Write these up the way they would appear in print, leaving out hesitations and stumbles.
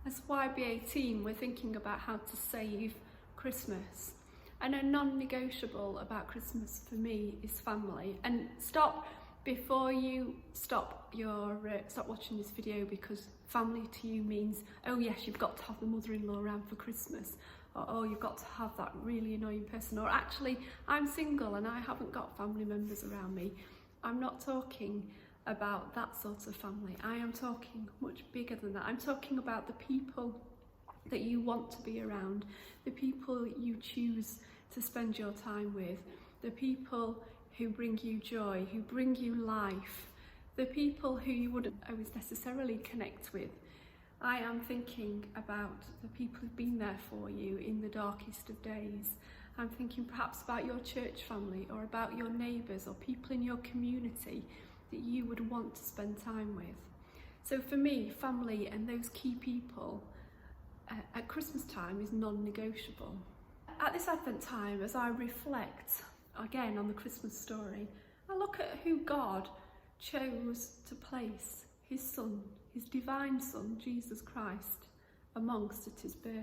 As YBA team, we're thinking about how to save Christmas. And a non-negotiable about Christmas for me is family. And stop before you stop watching this video, because family to you means, oh yes, you've got to have the mother-in-law around for Christmas, or oh, you've got to have that really annoying person, or actually I'm single and I haven't got family members around me. I'm not talking about that sort of family. I am talking much bigger than that. I'm talking about the people that you want to be around, the people you choose to spend your time with, the people who bring you joy, who bring you life, the people who you wouldn't always necessarily connect with. I am thinking about the people who've been there for you in the darkest of days. I'm thinking perhaps about your church family, or about your neighbours, or people in your community that you would want to spend time with. So for me, family and those key people at Christmas time is non-negotiable. At this Advent time, as I reflect again on the Christmas story, I look at who God chose to place his son, his divine son, Jesus Christ, amongst at his birth.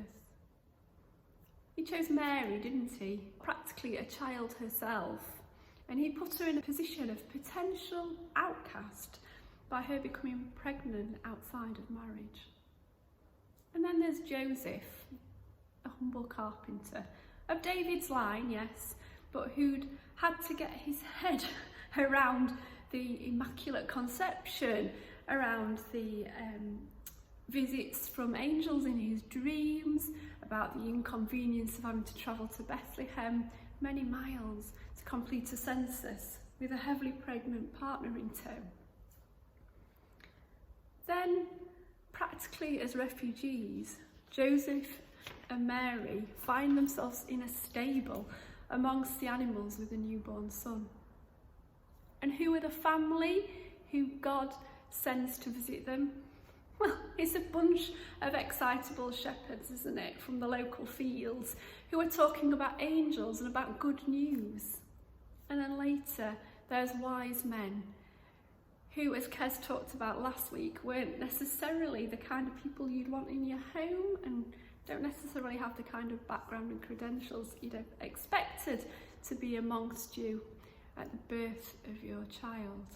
He chose Mary, didn't he? Practically a child herself. And he put her in a position of potential outcast by her becoming pregnant outside of marriage. And then there's Joseph, a humble carpenter, of David's line, yes, but who'd had to get his head around the Immaculate Conception, around the visits from angels in his dreams, about the inconvenience of having to travel to Bethlehem many miles to complete a census with a heavily pregnant partner in tow. Then, practically as refugees, Joseph and Mary find themselves in a stable amongst the animals with a newborn son. And who are the family who God sends to visit them? Well, it's a bunch of excitable shepherds, isn't it, from the local fields, who are talking about angels and about good news. And then later, there's wise men who, as Kez talked about last week, weren't necessarily the kind of people you'd want in your home, and don't necessarily have the kind of background and credentials you'd have expected to be amongst you at the birth of your child.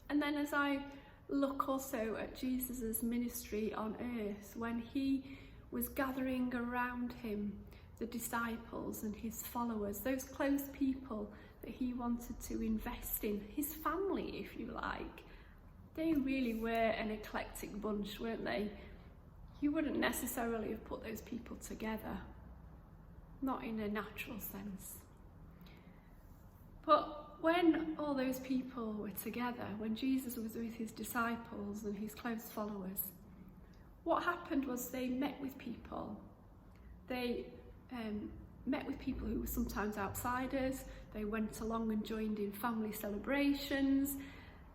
And then as I look also at Jesus' ministry on earth, when he was gathering around him the disciples and his followers, those close people that he wanted to invest in, his family, if you like, they really were an eclectic bunch, weren't they? You wouldn't necessarily have put those people together, not in a natural sense. But when all those people were together, when Jesus was with his disciples and his close followers, what happened was they met with people. They met with people who were sometimes outsiders. They went along and joined in family celebrations.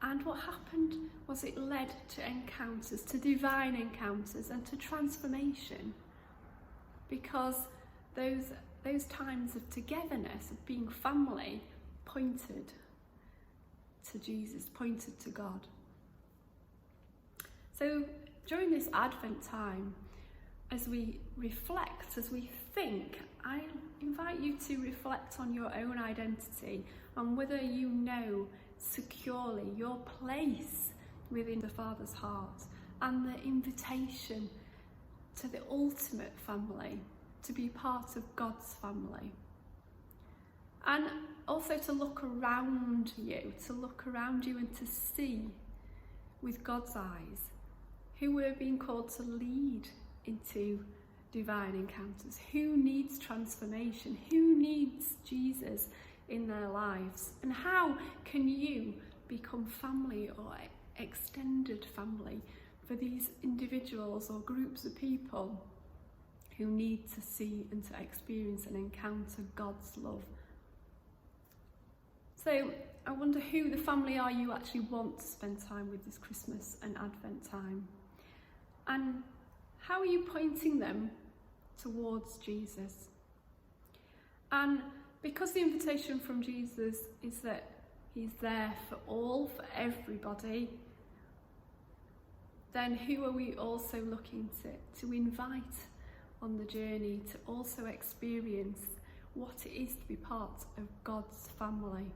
And what happened was it led to encounters, to divine encounters, and to transformation. Because those times of togetherness, of being family, pointed to Jesus, pointed to God. So during this Advent time, as we reflect, as we think, I invite you to reflect on your own identity, on whether you know securely your place within the Father's heart, and the invitation to the ultimate family, to be part of God's family. And also to look around you and to see with God's eyes who we're being called to lead into divine encounters, who needs transformation, who needs Jesus in their lives, and how can you become family or extended family for these individuals or groups of people who need to see and to experience and encounter God's love. So I wonder who the family are you actually want to spend time with this Christmas and Advent time, and how are you pointing them towards Jesus? And because the invitation from Jesus is that he's there for all, for everybody, then who are we also looking to invite on the journey to also experience what it is to be part of God's family?